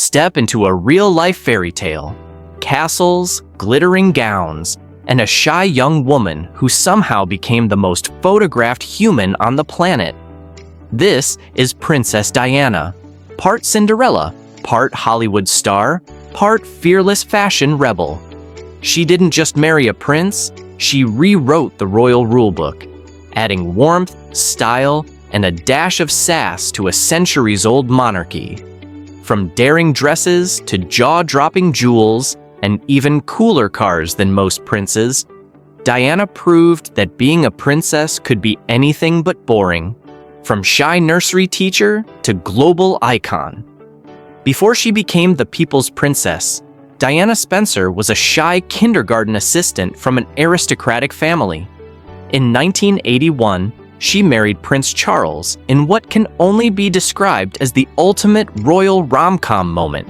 Step into a real-life fairy tale. Castles, glittering gowns, and a shy young woman who somehow became the most photographed human on the planet. This is Princess Diana, part Cinderella, part Hollywood star, part fearless fashion rebel. She didn't just marry a prince, she rewrote the royal rulebook, adding warmth, style, and a dash of sass to a centuries-old monarchy. From daring dresses to jaw-dropping jewels, and even cooler cars than most princes, Diana proved that being a princess could be anything but boring, from shy nursery teacher to global icon. Before she became the people's princess, Diana Spencer was a shy kindergarten assistant from an aristocratic family. In 1981, she married Prince Charles in what can only be described as the ultimate royal rom-com moment.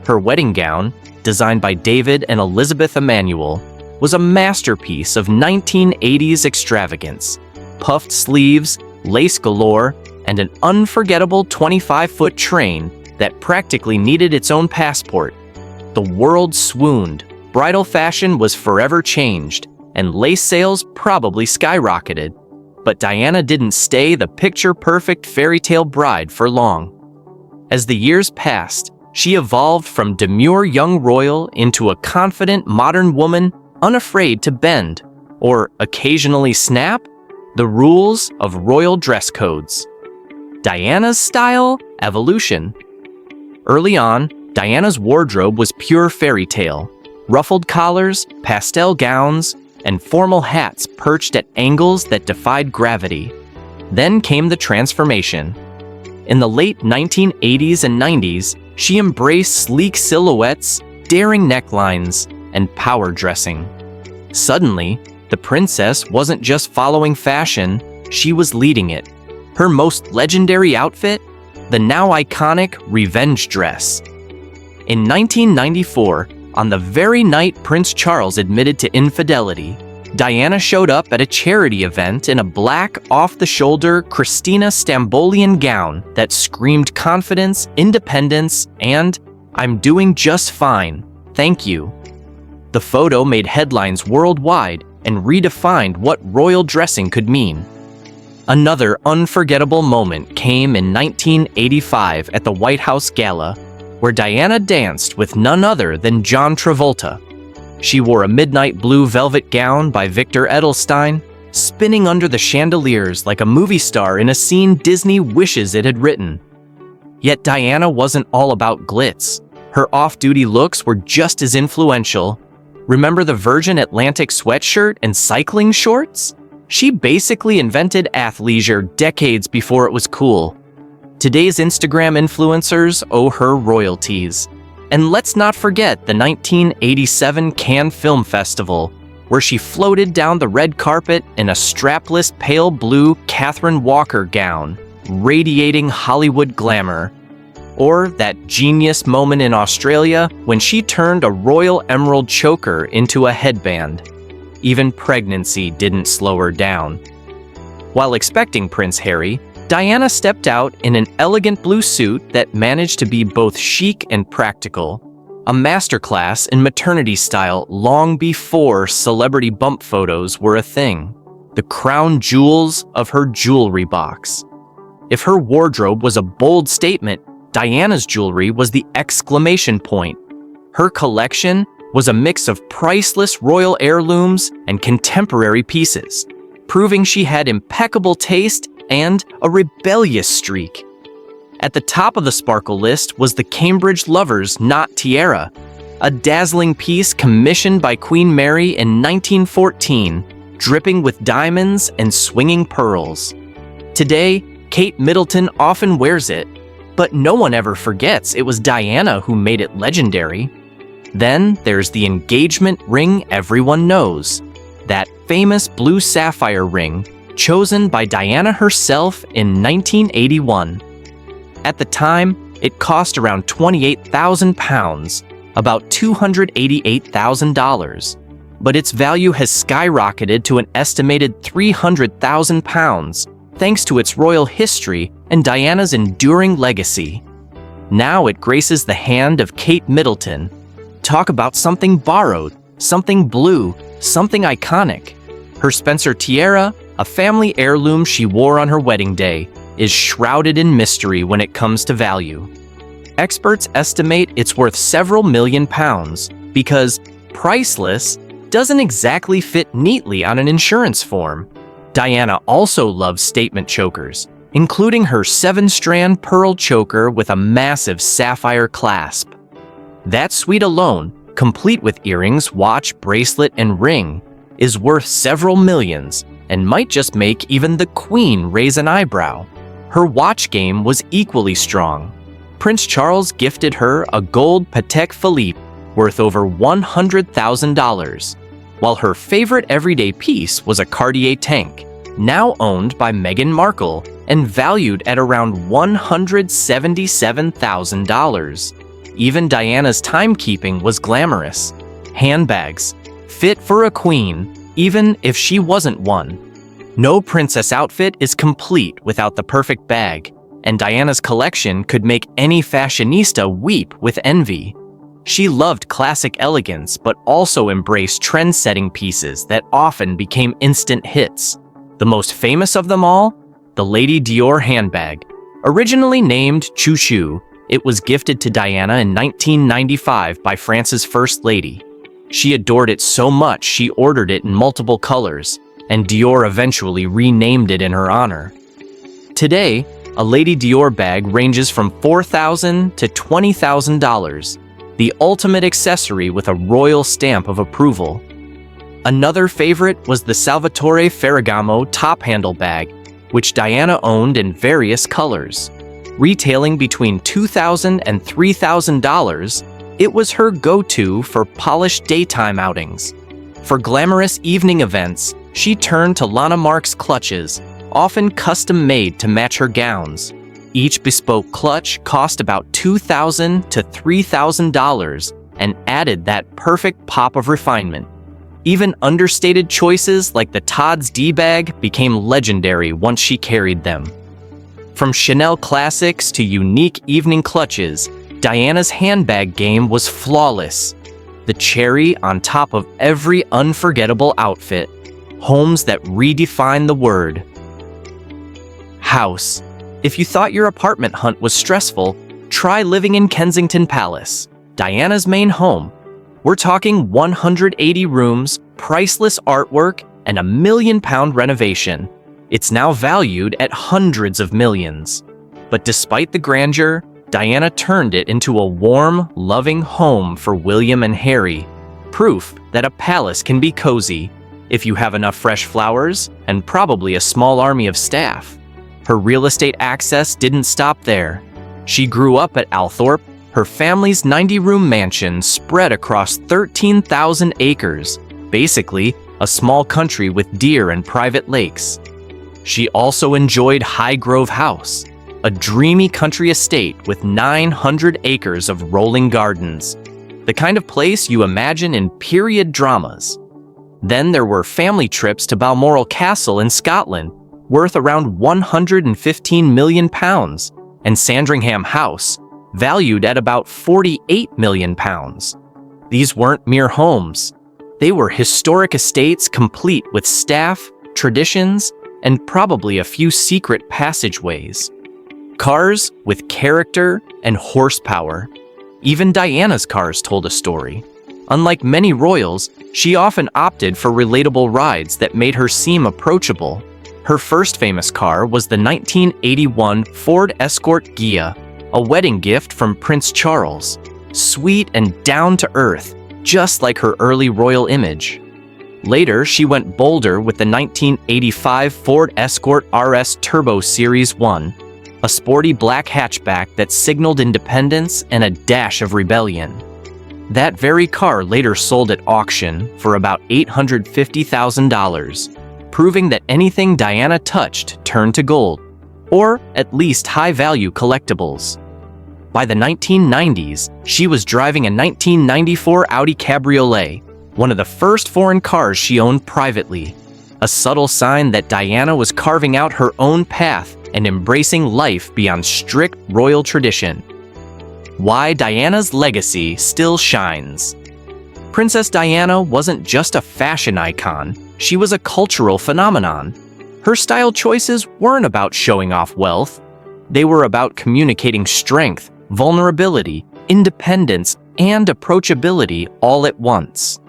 Her wedding gown, designed by David and Elizabeth Emanuel, was a masterpiece of 1980s extravagance. Puffed sleeves, lace galore, and an unforgettable 25-foot train that practically needed its own passport. The world swooned, bridal fashion was forever changed, and lace sales probably skyrocketed. But Diana didn't stay the picture-perfect fairy tale bride for long. As the years passed, she evolved from demure young royal into a confident modern woman unafraid to bend, or occasionally snap, the rules of royal dress codes. Diana's style evolution. Early on, Diana's wardrobe was pure fairy tale. Ruffled collars, pastel gowns, and formal hats perched at angles that defied gravity. Then came the transformation. In the late 1980s and 90s, she embraced sleek silhouettes, daring necklines, and power dressing. Suddenly, the princess wasn't just following fashion, she was leading it. Her most legendary outfit? The now iconic revenge dress. In 1994, on the very night Prince Charles admitted to infidelity, Diana showed up at a charity event in a black, off-the-shoulder Christina Stambolian gown that screamed confidence, independence, and "I'm doing just fine, thank you." The photo made headlines worldwide and redefined what royal dressing could mean. Another unforgettable moment came in 1985 at the White House Gala, where Diana danced with none other than John Travolta. She wore a midnight blue velvet gown by Victor Edelstein, spinning under the chandeliers like a movie star in a scene Disney wishes it had written. Yet Diana wasn't all about glitz. Her off-duty looks were just as influential. Remember the Virgin Atlantic sweatshirt and cycling shorts? She basically invented athleisure decades before it was cool. Today's Instagram influencers owe her royalties. And let's not forget the 1987 Cannes Film Festival, where she floated down the red carpet in a strapless pale blue Catherine Walker gown, radiating Hollywood glamour. Or that genius moment in Australia when she turned a royal emerald choker into a headband. Even pregnancy didn't slow her down. While expecting Prince Harry, Diana stepped out in an elegant blue suit that managed to be both chic and practical, a masterclass in maternity style long before celebrity bump photos were a thing, the crown jewels of her jewelry box. If her wardrobe was a bold statement, Diana's jewelry was the exclamation point. Her collection was a mix of priceless royal heirlooms and contemporary pieces, proving she had impeccable taste and a rebellious streak. At the top of the sparkle list was the Cambridge Lovers Knot Tiara, a dazzling piece commissioned by Queen Mary in 1914, dripping with diamonds and swinging pearls. Today, Kate Middleton often wears it, but no one ever forgets it was Diana who made it legendary. Then there's the engagement ring everyone knows, that famous blue sapphire ring chosen by Diana herself in 1981. At the time, it cost around £28,000, about $288,000, but its value has skyrocketed to an estimated £300,000 thanks to its royal history and Diana's enduring legacy. Now it graces the hand of Kate Middleton. Talk about something borrowed, something blue, something iconic. Her Spencer tiara, a family heirloom she wore on her wedding day, is shrouded in mystery when it comes to value. Experts estimate it's worth several £1,000,000 because priceless doesn't exactly fit neatly on an insurance form. Diana also loves statement chokers, including her 7-strand pearl choker with a massive sapphire clasp. That suite alone, complete with earrings, watch, bracelet, and ring, is worth several millions and might just make even the Queen raise an eyebrow. Her watch game was equally strong. Prince Charles gifted her a gold Patek Philippe worth over $100,000, while her favorite everyday piece was a Cartier tank, now owned by Meghan Markle and valued at around $177,000. Even Diana's timekeeping was glamorous. Handbags, fit for a queen, even if she wasn't one. No princess outfit is complete without the perfect bag, and Diana's collection could make any fashionista weep with envy. She loved classic elegance, but also embraced trend-setting pieces that often became instant hits. The most famous of them all? The Lady Dior handbag. Originally named Chou Chou, it was gifted to Diana in 1995 by France's First Lady. She adored it so much she ordered it in multiple colors, and Dior eventually renamed it in her honor. Today, a Lady Dior bag ranges from $4,000 to $20,000, the ultimate accessory with a royal stamp of approval. Another favorite was the Salvatore Ferragamo top handle bag, which Diana owned in various colors. Retailing between $2,000 and $3,000, it was her go-to for polished daytime outings. For glamorous evening events, she turned to Lana Mark's clutches, often custom-made to match her gowns. Each bespoke clutch cost about $2,000 to $3,000 and added that perfect pop of refinement. Even understated choices like the Tod's D bag became legendary once she carried them. From Chanel classics to unique evening clutches, Diana's handbag game was flawless. The cherry on top of every unforgettable outfit. Homes that redefine the word. House. If you thought your apartment hunt was stressful, try living in Kensington Palace, Diana's main home. We're talking 180 rooms, priceless artwork, and a £1 million renovation. It's now valued at hundreds of millions. But despite the grandeur, Diana turned it into a warm, loving home for William and Harry. Proof that a palace can be cozy if you have enough fresh flowers and probably a small army of staff. Her real estate access didn't stop there. She grew up at Althorpe, her family's 90-room mansion spread across 13,000 acres, basically a small country with deer and private lakes. She also enjoyed Highgrove House, a dreamy country estate with 900 acres of rolling gardens, the kind of place you imagine in period dramas. Then there were family trips to Balmoral Castle in Scotland, worth around £115 million, and Sandringham House, valued at about £48 million. These weren't mere homes. They were historic estates complete with staff, traditions, and probably a few secret passageways. Cars with character and horsepower. Even Diana's cars told a story. Unlike many royals, she often opted for relatable rides that made her seem approachable. Her first famous car was the 1981 Ford Escort Ghia, a wedding gift from Prince Charles. Sweet and down-to-earth, just like her early royal image. Later, she went bolder with the 1985 Ford Escort RS Turbo Series 1, a sporty black hatchback that signaled independence and a dash of rebellion. That very car later sold at auction for about $850,000, proving that anything Diana touched turned to gold, or at least high-value collectibles. By the 1990s, she was driving a 1994 Audi Cabriolet, one of the first foreign cars she owned privately, a subtle sign that Diana was carving out her own path and embracing life beyond strict royal tradition. why Diana's legacy still shines. Princess Diana wasn't just a fashion icon, she was a cultural phenomenon. Her style choices weren't about showing off wealth. They were about communicating strength, vulnerability, independence, and approachability all at once.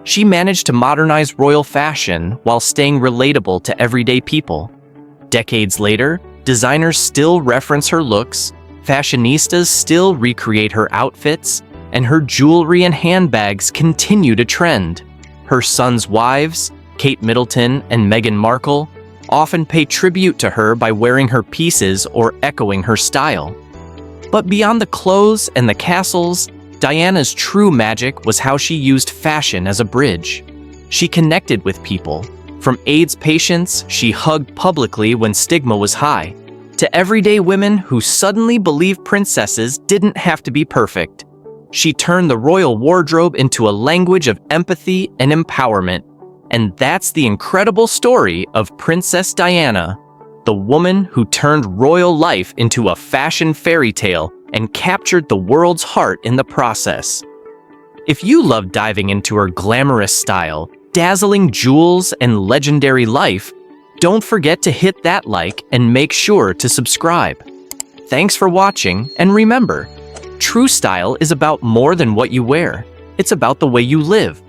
She managed to modernize royal fashion while staying relatable to everyday people. Decades later, designers still reference her looks, fashionistas still recreate her outfits, and her jewelry and handbags continue to trend. Her sons' wives, Kate Middleton and Meghan Markle, often pay tribute to her by wearing her pieces or echoing her style. But beyond the clothes and the castles, Diana's true magic was how she used fashion as a bridge. She connected with people. From AIDS patients she hugged publicly when stigma was high, to everyday women who suddenly believed princesses didn't have to be perfect. She turned the royal wardrobe into a language of empathy and empowerment. And that's the incredible story of Princess Diana, the woman who turned royal life into a fashion fairy tale and captured the world's heart in the process. If you love diving into her glamorous style, dazzling jewels, and legendary life, don't forget to hit that like and make sure to subscribe. Thanks for watching, and remember, true style is about more than what you wear. It's about the way you live.